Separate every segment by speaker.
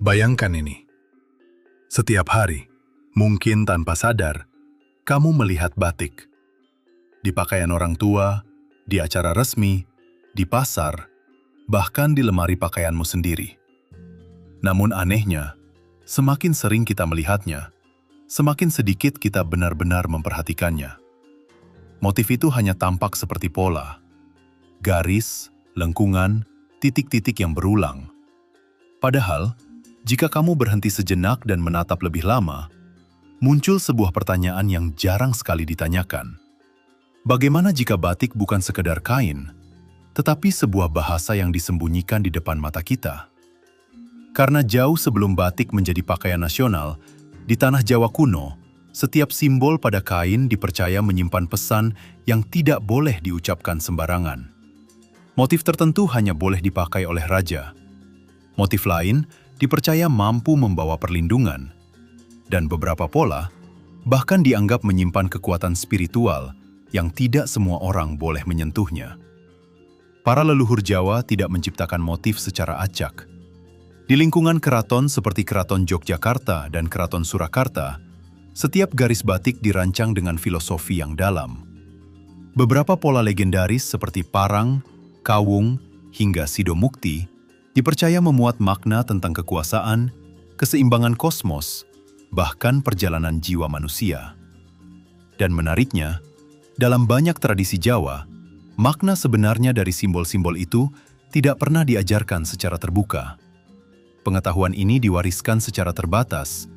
Speaker 1: Bayangkan ini, setiap hari, mungkin tanpa sadar, kamu melihat batik. Di pakaian orang tua, di acara resmi, di pasar, bahkan di lemari pakaianmu sendiri. Namun anehnya, semakin sering kita melihatnya, semakin sedikit kita benar-benar memperhatikannya. Motif itu hanya tampak seperti pola, garis, lengkungan, titik-titik yang berulang. Padahal, jika kamu berhenti sejenak dan menatap lebih lama, muncul sebuah pertanyaan yang jarang sekali ditanyakan. Bagaimana jika batik bukan sekedar kain, tetapi sebuah bahasa yang disembunyikan di depan mata kita? Karena jauh sebelum batik menjadi pakaian nasional, di tanah Jawa kuno, setiap simbol pada kain dipercaya menyimpan pesan yang tidak boleh diucapkan sembarangan. Motif tertentu hanya boleh dipakai oleh raja. Motif lain dipercaya mampu membawa perlindungan. Dan beberapa pola bahkan dianggap menyimpan kekuatan spiritual yang tidak semua orang boleh menyentuhnya. Para leluhur Jawa tidak menciptakan motif secara acak. Di lingkungan keraton seperti Keraton Yogyakarta dan Keraton Surakarta, setiap garis batik dirancang dengan filosofi yang dalam. Beberapa pola legendaris seperti parang, kawung, hingga sidomukti dipercaya memuat makna tentang kekuasaan, keseimbangan kosmos, bahkan perjalanan jiwa manusia. Dan menariknya, dalam banyak tradisi Jawa, makna sebenarnya dari simbol-simbol itu tidak pernah diajarkan secara terbuka. Pengetahuan ini diwariskan secara terbatas,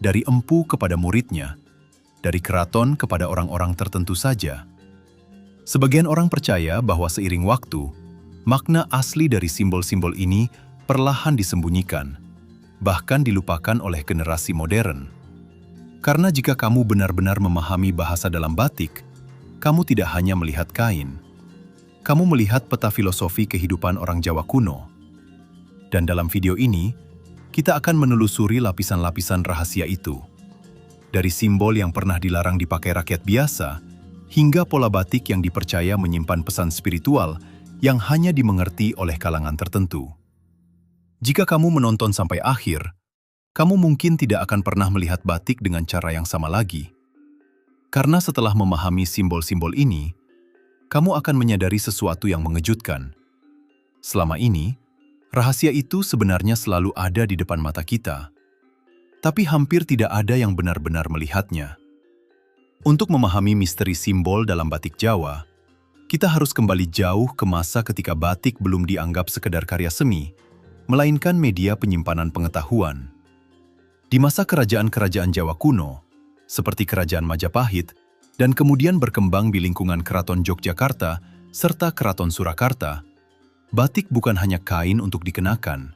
Speaker 1: dari empu kepada muridnya, dari keraton kepada orang-orang tertentu saja. Sebagian orang percaya bahwa seiring waktu, makna asli dari simbol-simbol ini perlahan disembunyikan, bahkan dilupakan oleh generasi modern. Karena jika kamu benar-benar memahami bahasa dalam batik, kamu tidak hanya melihat kain, kamu melihat peta filosofi kehidupan orang Jawa kuno. Dan dalam video ini, kita akan menelusuri lapisan-lapisan rahasia itu. Dari simbol yang pernah dilarang dipakai rakyat biasa, hingga pola batik yang dipercaya menyimpan pesan spiritual yang hanya dimengerti oleh kalangan tertentu. Jika kamu menonton sampai akhir, kamu mungkin tidak akan pernah melihat batik dengan cara yang sama lagi. Karena setelah memahami simbol-simbol ini, kamu akan menyadari sesuatu yang mengejutkan. Selama ini, rahasia itu sebenarnya selalu ada di depan mata kita, tapi hampir tidak ada yang benar-benar melihatnya. Untuk memahami misteri simbol dalam batik Jawa, kita harus kembali jauh ke masa ketika batik belum dianggap sekedar karya seni, melainkan media penyimpanan pengetahuan. Di masa kerajaan-kerajaan Jawa kuno, seperti Kerajaan Majapahit, dan kemudian berkembang di lingkungan Keraton Yogyakarta serta Keraton Surakarta, batik bukan hanya kain untuk dikenakan.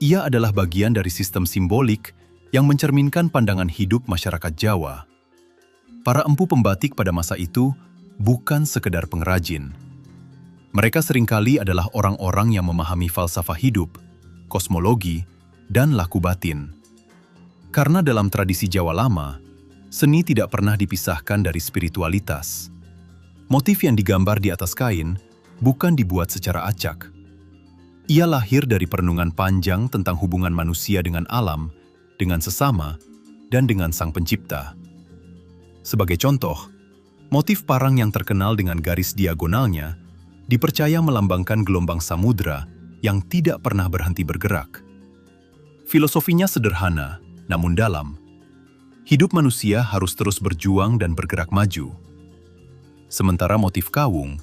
Speaker 1: Ia adalah bagian dari sistem simbolik yang mencerminkan pandangan hidup masyarakat Jawa. Para empu pembatik pada masa itu bukan sekedar pengrajin. Mereka seringkali adalah orang-orang yang memahami falsafah hidup, kosmologi, dan laku batin. Karena dalam tradisi Jawa lama, seni tidak pernah dipisahkan dari spiritualitas. Motif yang digambar di atas kain bukan dibuat secara acak. Ia lahir dari perenungan panjang tentang hubungan manusia dengan alam, dengan sesama, dan dengan Sang Pencipta. Sebagai contoh, motif parang yang terkenal dengan garis diagonalnya dipercaya melambangkan gelombang samudra yang tidak pernah berhenti bergerak. Filosofinya sederhana, namun dalam. Hidup manusia harus terus berjuang dan bergerak maju. Sementara motif kawung,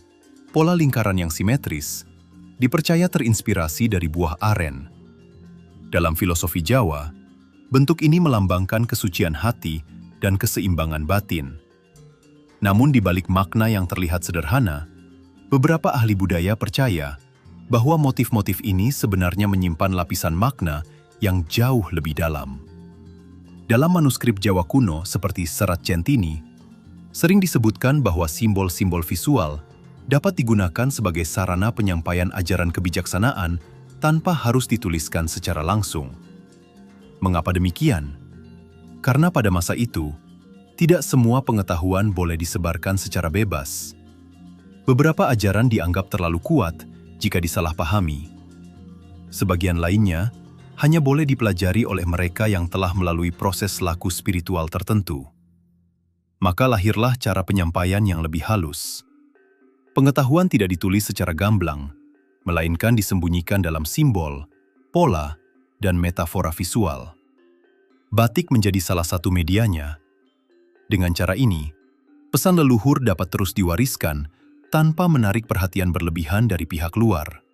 Speaker 1: pola lingkaran yang simetris, dipercaya terinspirasi dari buah aren. Dalam filosofi Jawa, bentuk ini melambangkan kesucian hati dan keseimbangan batin. Namun di balik makna yang terlihat sederhana, beberapa ahli budaya percaya bahwa motif-motif ini sebenarnya menyimpan lapisan makna yang jauh lebih dalam. Dalam manuskrip Jawa kuno seperti Serat Centini, sering disebutkan bahwa simbol-simbol visual dapat digunakan sebagai sarana penyampaian ajaran kebijaksanaan tanpa harus dituliskan secara langsung. Mengapa demikian? Karena pada masa itu, tidak semua pengetahuan boleh disebarkan secara bebas. Beberapa ajaran dianggap terlalu kuat jika disalahpahami. Sebagian lainnya hanya boleh dipelajari oleh mereka yang telah melalui proses laku spiritual tertentu. Maka lahirlah cara penyampaian yang lebih halus. Pengetahuan tidak ditulis secara gamblang, melainkan disembunyikan dalam simbol, pola, dan metafora visual. Batik menjadi salah satu medianya. Dengan cara ini, pesan leluhur dapat terus diwariskan tanpa menarik perhatian berlebihan dari pihak luar.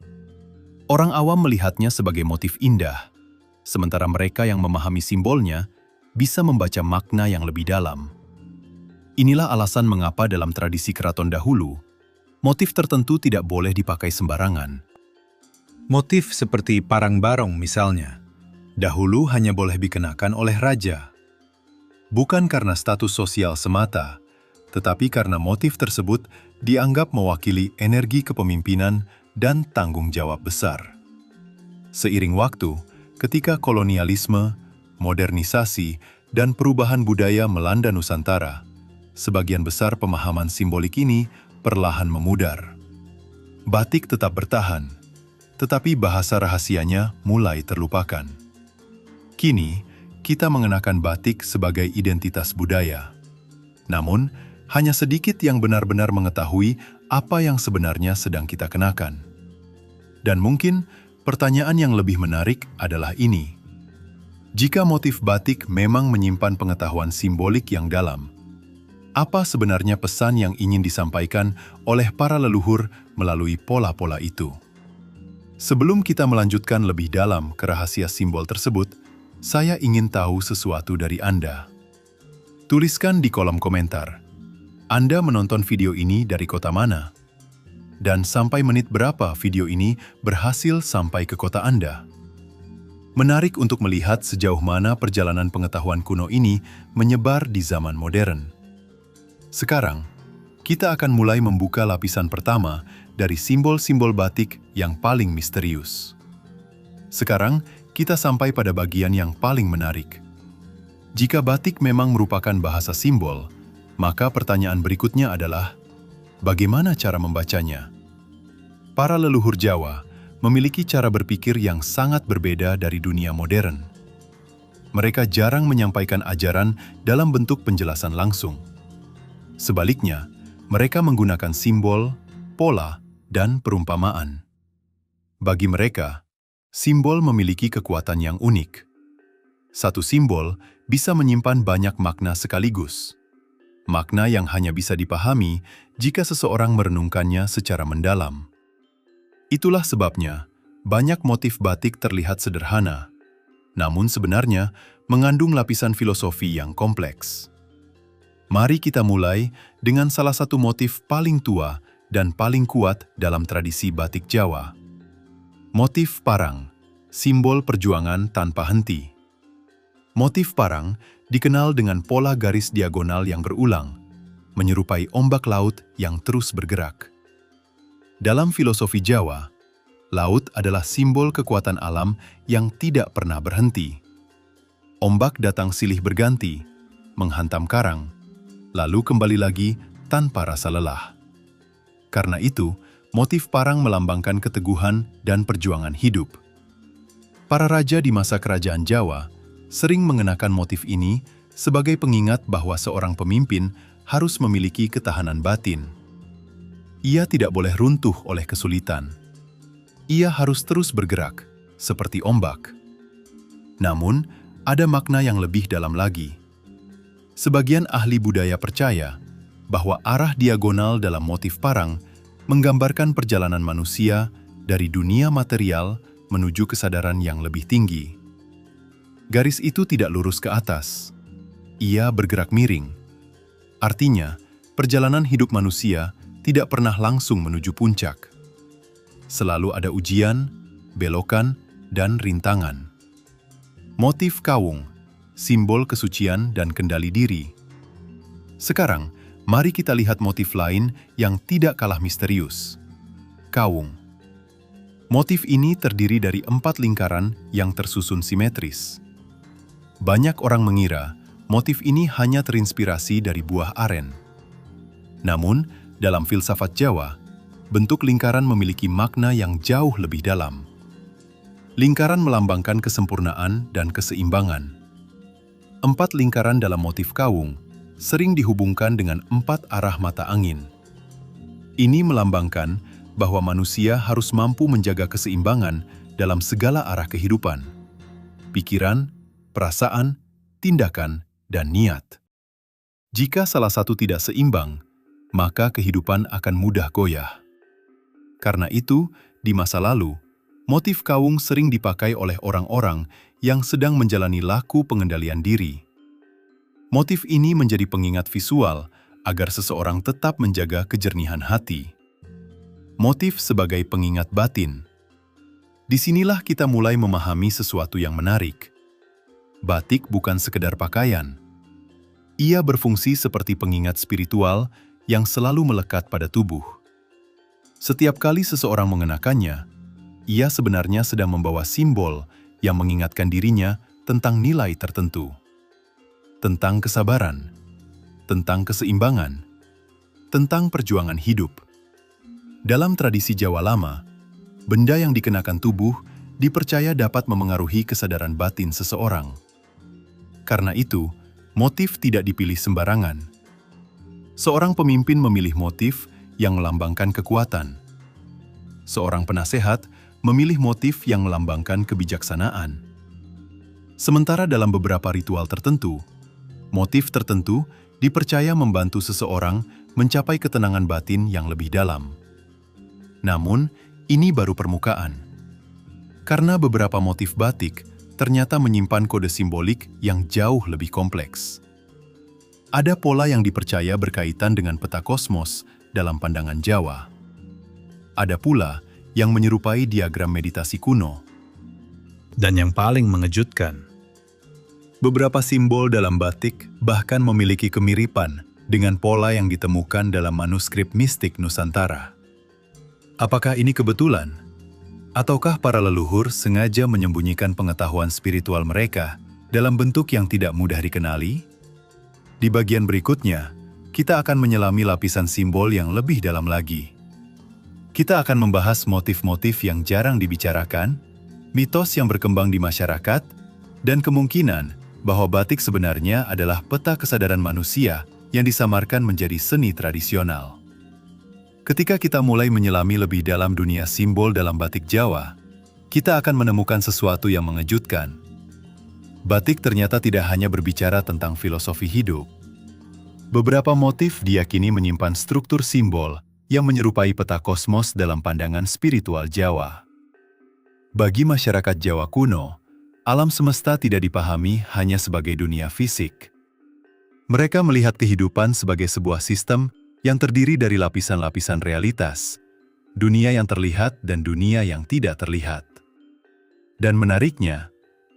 Speaker 1: Orang awam melihatnya sebagai motif indah, sementara mereka yang memahami simbolnya bisa membaca makna yang lebih dalam. Inilah alasan mengapa dalam tradisi keraton dahulu, motif tertentu tidak boleh dipakai sembarangan.
Speaker 2: Motif seperti parang barong misalnya, dahulu hanya boleh dikenakan oleh raja.
Speaker 1: Bukan karena status sosial semata, tetapi karena motif tersebut dianggap mewakili energi kepemimpinan dan tanggung jawab besar. Seiring waktu, ketika kolonialisme, modernisasi, dan perubahan budaya melanda Nusantara, sebagian besar pemahaman simbolik ini perlahan memudar. Batik tetap bertahan, tetapi bahasa rahasianya mulai terlupakan. Kini, kita mengenakan batik sebagai identitas budaya. Namun, hanya sedikit yang benar-benar mengetahui apa yang sebenarnya sedang kita kenakan. Dan mungkin pertanyaan yang lebih menarik adalah ini. Jika motif batik memang menyimpan pengetahuan simbolik yang dalam, apa sebenarnya pesan yang ingin disampaikan oleh para leluhur melalui pola-pola itu? Sebelum kita melanjutkan lebih dalam ke rahasia simbol tersebut, saya ingin tahu sesuatu dari Anda. Tuliskan di kolom komentar. Anda menonton video ini dari kota mana? Dan sampai menit berapa video ini berhasil sampai ke kota Anda? Menarik untuk melihat sejauh mana perjalanan pengetahuan kuno ini menyebar di zaman modern. Sekarang, kita akan mulai membuka lapisan pertama dari simbol-simbol batik yang paling misterius. Sekarang, kita sampai pada bagian yang paling menarik. Jika batik memang merupakan bahasa simbol, maka pertanyaan berikutnya adalah, bagaimana cara membacanya? Para leluhur Jawa memiliki cara berpikir yang sangat berbeda dari dunia modern. Mereka jarang menyampaikan ajaran dalam bentuk penjelasan langsung. Sebaliknya, mereka menggunakan simbol, pola, dan perumpamaan. Bagi mereka, simbol memiliki kekuatan yang unik. Satu simbol bisa menyimpan banyak makna sekaligus. Makna yang hanya bisa dipahami jika seseorang merenungkannya secara mendalam. Itulah sebabnya, banyak motif batik terlihat sederhana, namun sebenarnya mengandung lapisan filosofi yang kompleks. Mari kita mulai dengan salah satu motif paling tua dan paling kuat dalam tradisi batik Jawa. Motif parang, simbol perjuangan tanpa henti. Motif parang dikenal dengan pola garis diagonal yang berulang, menyerupai ombak laut yang terus bergerak. Dalam filosofi Jawa, laut adalah simbol kekuatan alam yang tidak pernah berhenti. Ombak datang silih berganti, menghantam karang, lalu kembali lagi tanpa rasa lelah. Karena itu, motif parang melambangkan keteguhan dan perjuangan hidup. Para raja di masa kerajaan Jawa sering mengenakan motif ini sebagai pengingat bahwa seorang pemimpin harus memiliki ketahanan batin. Ia tidak boleh runtuh oleh kesulitan. Ia harus terus bergerak, seperti ombak. Namun, ada makna yang lebih dalam lagi. Sebagian ahli budaya percaya bahwa arah diagonal dalam motif parang menggambarkan perjalanan manusia dari dunia material menuju kesadaran yang lebih tinggi. Garis itu tidak lurus ke atas. Ia bergerak miring. Artinya, perjalanan hidup manusia tidak pernah langsung menuju puncak. Selalu ada ujian, belokan, dan rintangan. Motif kawung, simbol kesucian dan kendali diri. Sekarang, mari kita lihat motif lain yang tidak kalah misterius. Kawung. Motif ini terdiri dari 4 lingkaran yang tersusun simetris. Banyak orang mengira motif ini hanya terinspirasi dari buah aren. Namun, dalam filsafat Jawa, bentuk lingkaran memiliki makna yang jauh lebih dalam. Lingkaran melambangkan kesempurnaan dan keseimbangan. 4 lingkaran dalam motif kawung sering dihubungkan dengan 4 arah mata angin. Ini melambangkan bahwa manusia harus mampu menjaga keseimbangan dalam segala arah kehidupan: pikiran, perasaan, tindakan, dan niat. Jika salah satu tidak seimbang, maka kehidupan akan mudah goyah. Karena itu, di masa lalu, motif kawung sering dipakai oleh orang-orang yang sedang menjalani laku pengendalian diri. Motif ini menjadi pengingat visual agar seseorang tetap menjaga kejernihan hati. Motif sebagai pengingat batin. Disinilah kita mulai memahami sesuatu yang menarik. Batik bukan sekedar pakaian. Ia berfungsi seperti pengingat spiritual yang selalu melekat pada tubuh. Setiap kali seseorang mengenakannya, ia sebenarnya sedang membawa simbol yang mengingatkan dirinya tentang nilai tertentu, tentang kesabaran, tentang keseimbangan, tentang perjuangan hidup. Dalam tradisi Jawa lama, benda yang dikenakan tubuh dipercaya dapat memengaruhi kesadaran batin seseorang. Karena itu, motif tidak dipilih sembarangan. Seorang pemimpin memilih motif yang melambangkan kekuatan. Seorang penasehat memilih motif yang melambangkan kebijaksanaan. Sementara dalam beberapa ritual tertentu, motif tertentu dipercaya membantu seseorang mencapai ketenangan batin yang lebih dalam. Namun, ini baru permukaan. Karena beberapa motif batik ternyata menyimpan kode simbolik yang jauh lebih kompleks. Ada pola yang dipercaya berkaitan dengan peta kosmos dalam pandangan Jawa. Ada pula yang menyerupai diagram meditasi kuno.
Speaker 2: Dan yang paling mengejutkan, beberapa simbol dalam batik bahkan memiliki kemiripan dengan pola yang ditemukan dalam manuskrip mistik Nusantara. Apakah ini kebetulan? Ataukah para leluhur sengaja menyembunyikan pengetahuan spiritual mereka dalam bentuk yang tidak mudah dikenali? Di bagian berikutnya, kita akan menyelami lapisan simbol yang lebih dalam lagi. Kita akan membahas motif-motif yang jarang dibicarakan, mitos yang berkembang di masyarakat, dan kemungkinan bahwa batik sebenarnya adalah peta kesadaran manusia yang disamarkan menjadi seni tradisional. Ketika kita mulai menyelami lebih dalam dunia simbol dalam batik Jawa, kita akan menemukan sesuatu yang mengejutkan. Batik ternyata tidak hanya berbicara tentang filosofi hidup. Beberapa motif diyakini menyimpan struktur simbol yang menyerupai peta kosmos dalam pandangan spiritual Jawa. Bagi masyarakat Jawa kuno, alam semesta tidak dipahami hanya sebagai dunia fisik. Mereka melihat kehidupan sebagai sebuah sistem yang terdiri dari lapisan-lapisan realitas, dunia yang terlihat dan dunia yang tidak terlihat. Dan menariknya,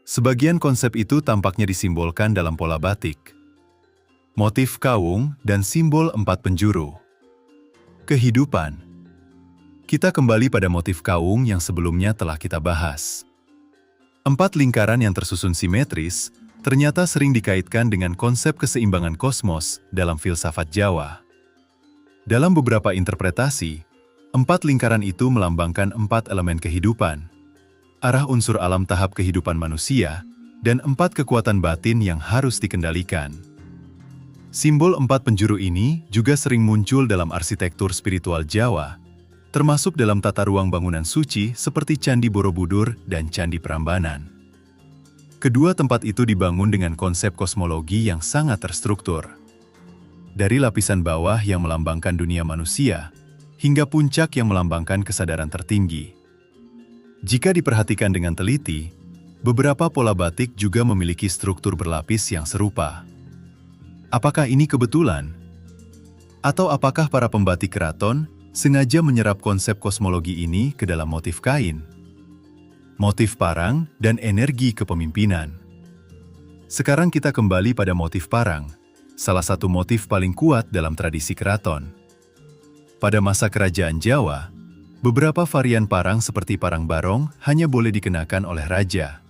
Speaker 2: sebagian konsep itu tampaknya disimbolkan dalam pola batik. Motif kawung dan simbol 4 penjuru. Kehidupan. Kita kembali pada motif kawung yang sebelumnya telah kita bahas. 4 lingkaran yang tersusun simetris ternyata sering dikaitkan dengan konsep keseimbangan kosmos dalam filsafat Jawa. Dalam beberapa interpretasi, 4 lingkaran itu melambangkan 4 elemen kehidupan, arah unsur alam tahap kehidupan manusia, dan 4 kekuatan batin yang harus dikendalikan. Simbol 4 penjuru ini juga sering muncul dalam arsitektur spiritual Jawa, termasuk dalam tata ruang bangunan suci seperti Candi Borobudur dan Candi Prambanan. Kedua tempat itu dibangun dengan konsep kosmologi yang sangat terstruktur. Dari lapisan bawah yang melambangkan dunia manusia, hingga puncak yang melambangkan kesadaran tertinggi. Jika diperhatikan dengan teliti, beberapa pola batik juga memiliki struktur berlapis yang serupa. Apakah ini kebetulan? Atau apakah para pembatik keraton sengaja menyerap konsep kosmologi ini ke dalam motif kain? Motif parang dan energi kepemimpinan. Sekarang kita kembali pada motif parang, salah satu motif paling kuat dalam tradisi keraton. Pada masa kerajaan Jawa, beberapa varian parang seperti parang barong hanya boleh dikenakan oleh raja.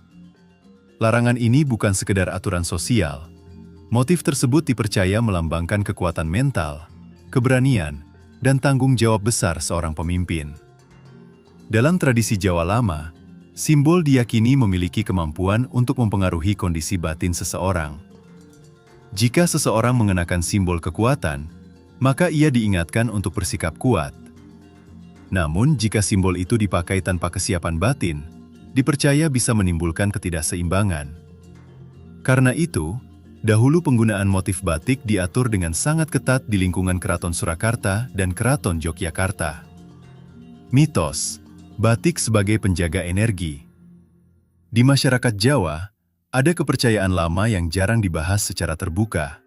Speaker 2: Larangan ini bukan sekedar aturan sosial. Motif tersebut dipercaya melambangkan kekuatan mental, keberanian, dan tanggung jawab besar seorang pemimpin. Dalam tradisi Jawa lama, Simbol diyakini memiliki kemampuan untuk mempengaruhi kondisi batin seseorang. Jika seseorang mengenakan simbol kekuatan, maka ia diingatkan untuk bersikap kuat. Namun, jika simbol itu dipakai tanpa kesiapan batin, dipercaya bisa menimbulkan ketidakseimbangan. Karena itu, dahulu penggunaan motif batik diatur dengan sangat ketat di lingkungan Keraton Surakarta dan Keraton Yogyakarta. Mitos, batik sebagai penjaga energi. Di masyarakat Jawa, ada kepercayaan lama yang jarang dibahas secara terbuka.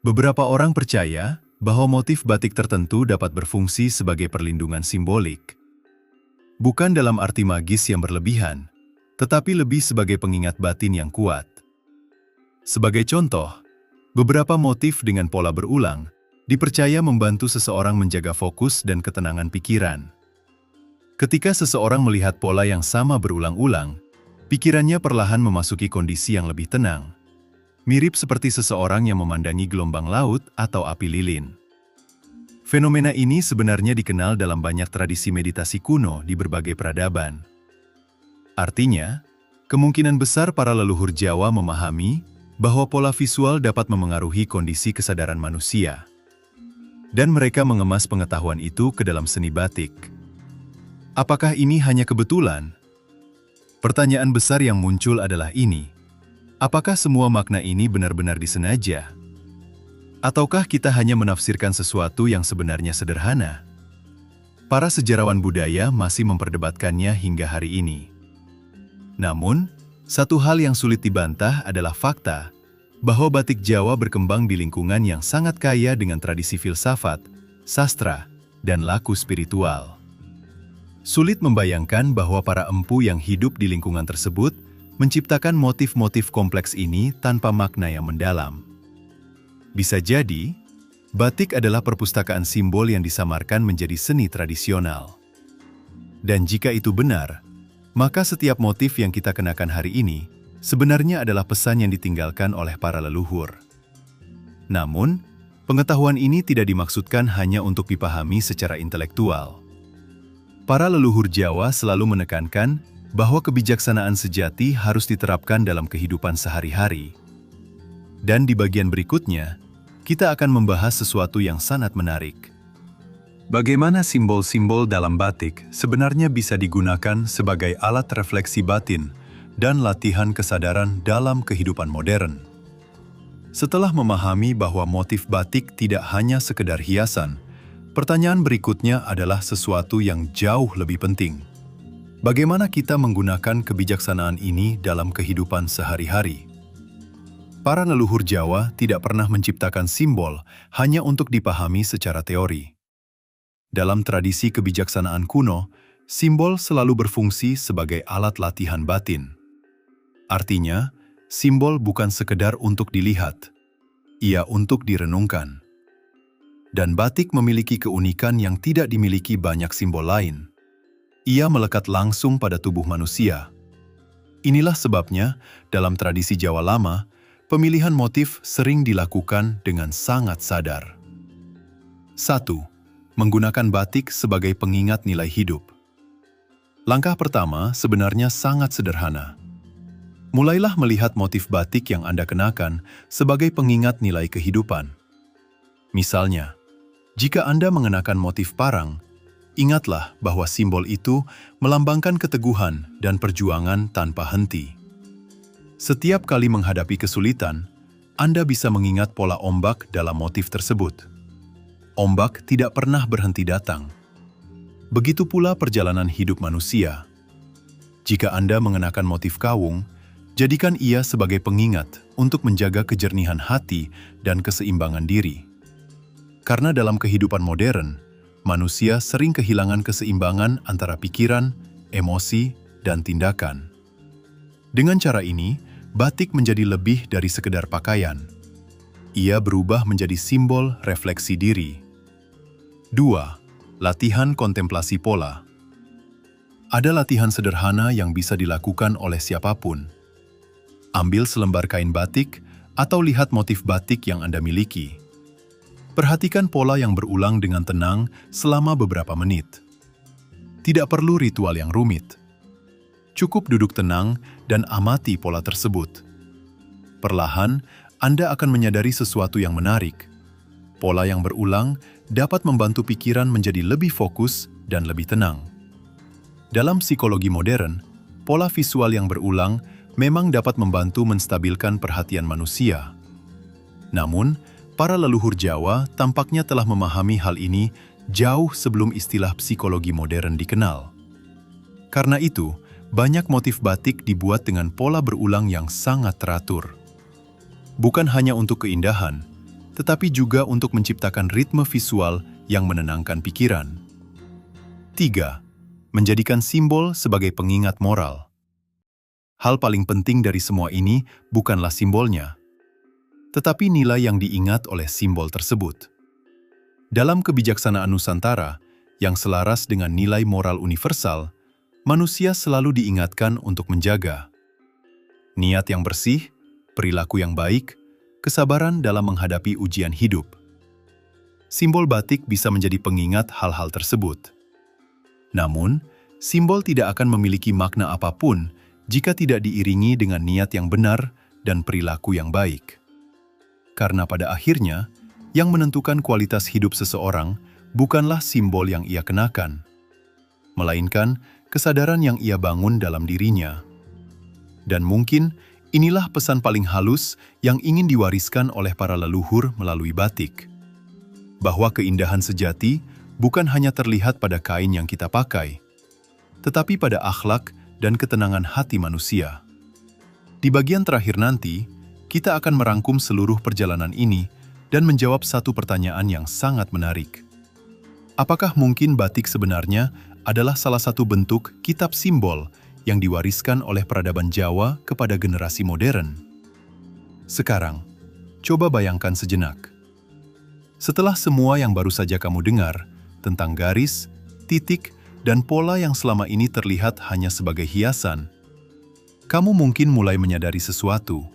Speaker 2: Beberapa orang percaya bahwa motif batik tertentu dapat berfungsi sebagai perlindungan simbolik. Bukan dalam arti magis yang berlebihan, tetapi lebih sebagai pengingat batin yang kuat. Sebagai contoh, beberapa motif dengan pola berulang dipercaya membantu seseorang menjaga fokus dan ketenangan pikiran. Ketika seseorang melihat pola yang sama berulang-ulang, pikirannya perlahan memasuki kondisi yang lebih tenang. Mirip seperti seseorang yang memandangi gelombang laut atau api lilin. Fenomena ini sebenarnya dikenal dalam banyak tradisi meditasi kuno di berbagai peradaban. Artinya, kemungkinan besar para leluhur Jawa memahami bahwa pola visual dapat memengaruhi kondisi kesadaran manusia. Dan mereka mengemas pengetahuan itu ke dalam seni batik. Apakah ini hanya kebetulan? Pertanyaan besar yang muncul adalah ini. Apakah semua makna ini benar-benar disengaja? Ataukah kita hanya menafsirkan sesuatu yang sebenarnya sederhana? Para sejarawan budaya masih memperdebatkannya hingga hari ini. Namun, satu hal yang sulit dibantah adalah fakta bahwa batik Jawa berkembang di lingkungan yang sangat kaya dengan tradisi filsafat, sastra, dan laku spiritual. Sulit membayangkan bahwa para empu yang hidup di lingkungan tersebut menciptakan motif-motif kompleks ini tanpa makna yang mendalam. Bisa jadi, batik adalah perpustakaan simbol yang disamarkan menjadi seni tradisional. Dan jika itu benar, maka setiap motif yang kita kenakan hari ini sebenarnya adalah pesan yang ditinggalkan oleh para leluhur. Namun, pengetahuan ini tidak dimaksudkan hanya untuk dipahami secara intelektual. Para leluhur Jawa selalu menekankan bahwa kebijaksanaan sejati harus diterapkan dalam kehidupan sehari-hari. Dan di bagian berikutnya, kita akan membahas sesuatu yang sangat menarik. Bagaimana simbol-simbol dalam batik sebenarnya bisa digunakan sebagai alat refleksi batin dan latihan kesadaran dalam kehidupan modern. Setelah memahami bahwa motif batik tidak hanya sekedar hiasan, pertanyaan berikutnya adalah sesuatu yang jauh lebih penting. Bagaimana kita menggunakan kebijaksanaan ini dalam kehidupan sehari-hari? Para leluhur Jawa tidak pernah menciptakan simbol hanya untuk dipahami secara teori. Dalam tradisi kebijaksanaan kuno, simbol selalu berfungsi sebagai alat latihan batin. Artinya, simbol bukan sekedar untuk dilihat, ia untuk direnungkan. Dan batik memiliki keunikan yang tidak dimiliki banyak simbol lain. Ia melekat langsung pada tubuh manusia. Inilah sebabnya, dalam tradisi Jawa lama, pemilihan motif sering dilakukan dengan sangat sadar. 1. Menggunakan batik sebagai pengingat nilai hidup. Langkah pertama sebenarnya sangat sederhana. Mulailah melihat motif batik yang Anda kenakan sebagai pengingat nilai kehidupan. Misalnya, jika Anda mengenakan motif parang, ingatlah bahwa simbol itu melambangkan keteguhan dan perjuangan tanpa henti. Setiap kali menghadapi kesulitan, Anda bisa mengingat pola ombak dalam motif tersebut. Ombak tidak pernah berhenti datang. Begitu pula perjalanan hidup manusia. Jika Anda mengenakan motif kawung, jadikan ia sebagai pengingat untuk menjaga kejernihan hati dan keseimbangan diri. Karena dalam kehidupan modern, manusia sering kehilangan keseimbangan antara pikiran, emosi, dan tindakan. Dengan cara ini, batik menjadi lebih dari sekedar pakaian. Ia berubah menjadi simbol refleksi diri. 2. Latihan kontemplasi pola. Ada latihan sederhana yang bisa dilakukan oleh siapapun. Ambil selembar kain batik atau lihat motif batik yang Anda miliki. Perhatikan pola yang berulang dengan tenang selama beberapa menit. Tidak perlu ritual yang rumit. Cukup duduk tenang dan amati pola tersebut. Perlahan, Anda akan menyadari sesuatu yang menarik. Pola yang berulang dapat membantu pikiran menjadi lebih fokus dan lebih tenang. Dalam psikologi modern, pola visual yang berulang memang dapat membantu menstabilkan perhatian manusia. Namun, para leluhur Jawa tampaknya telah memahami hal ini jauh sebelum istilah psikologi modern dikenal. Karena itu, banyak motif batik dibuat dengan pola berulang yang sangat teratur. Bukan hanya untuk keindahan, tetapi juga untuk menciptakan ritme visual yang menenangkan pikiran. 3. Menjadikan simbol sebagai pengingat moral. Hal paling penting dari semua ini bukanlah simbolnya, tetapi nilai yang diingat oleh simbol tersebut. Dalam kebijaksanaan Nusantara yang selaras dengan nilai moral universal, manusia selalu diingatkan untuk menjaga niat yang bersih, perilaku yang baik, kesabaran dalam menghadapi ujian hidup. Simbol batik bisa menjadi pengingat hal-hal tersebut. Namun, simbol tidak akan memiliki makna apapun jika tidak diiringi dengan niat yang benar dan perilaku yang baik. Karena pada akhirnya, yang menentukan kualitas hidup seseorang bukanlah simbol yang ia kenakan, melainkan kesadaran yang ia bangun dalam dirinya. Dan mungkin inilah pesan paling halus yang ingin diwariskan oleh para leluhur melalui batik. Bahwa keindahan sejati bukan hanya terlihat pada kain yang kita pakai, tetapi pada akhlak dan ketenangan hati manusia. Di bagian terakhir nanti, kita akan merangkum seluruh perjalanan ini dan menjawab satu pertanyaan yang sangat menarik. Apakah mungkin batik sebenarnya adalah salah satu bentuk kitab simbol yang diwariskan oleh peradaban Jawa kepada generasi modern? Sekarang, coba bayangkan sejenak. Setelah semua yang baru saja kamu dengar tentang garis, titik, dan pola yang selama ini terlihat hanya sebagai hiasan, kamu mungkin mulai menyadari sesuatu,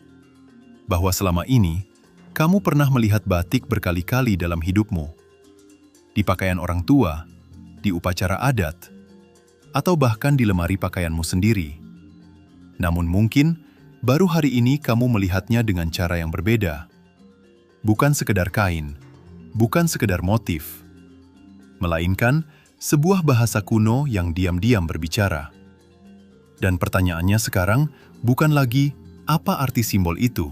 Speaker 2: bahwa selama ini kamu pernah melihat batik berkali-kali dalam hidupmu, di pakaian orang tua, di upacara adat, atau bahkan di lemari pakaianmu sendiri. Namun mungkin baru hari ini kamu melihatnya dengan cara yang berbeda. Bukan sekedar kain, bukan sekedar motif, melainkan sebuah bahasa kuno yang diam-diam berbicara. Dan pertanyaannya sekarang bukan lagi apa arti simbol itu,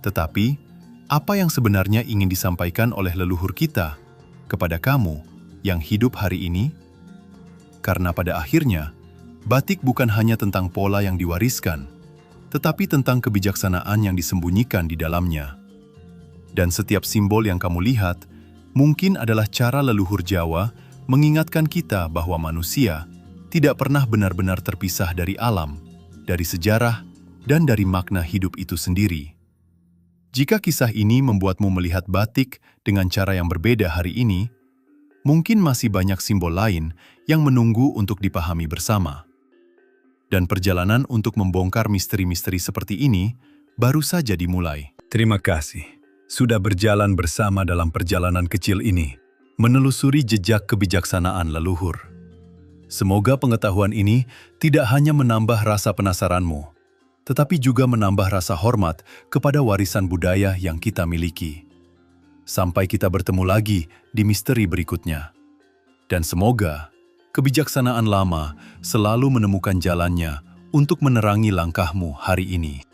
Speaker 2: tetapi apa yang sebenarnya ingin disampaikan oleh leluhur kita kepada kamu yang hidup hari ini? Karena pada akhirnya, batik bukan hanya tentang pola yang diwariskan, tetapi tentang kebijaksanaan yang disembunyikan di dalamnya. Dan setiap simbol yang kamu lihat mungkin adalah cara leluhur Jawa mengingatkan kita bahwa manusia tidak pernah benar-benar terpisah dari alam, dari sejarah, dan dari makna hidup itu sendiri. Jika kisah ini membuatmu melihat batik dengan cara yang berbeda hari ini, mungkin masih banyak simbol lain yang menunggu untuk dipahami bersama. Dan perjalanan untuk membongkar misteri-misteri seperti ini baru saja dimulai. Terima kasih sudah berjalan bersama dalam perjalanan kecil ini, menelusuri jejak kebijaksanaan leluhur. Semoga pengetahuan ini tidak hanya menambah rasa penasaranmu, tetapi juga menambah rasa hormat kepada warisan budaya yang kita miliki. Sampai kita bertemu lagi di misteri berikutnya. Dan semoga kebijaksanaan lama selalu menemukan jalannya untuk menerangi langkahmu hari ini.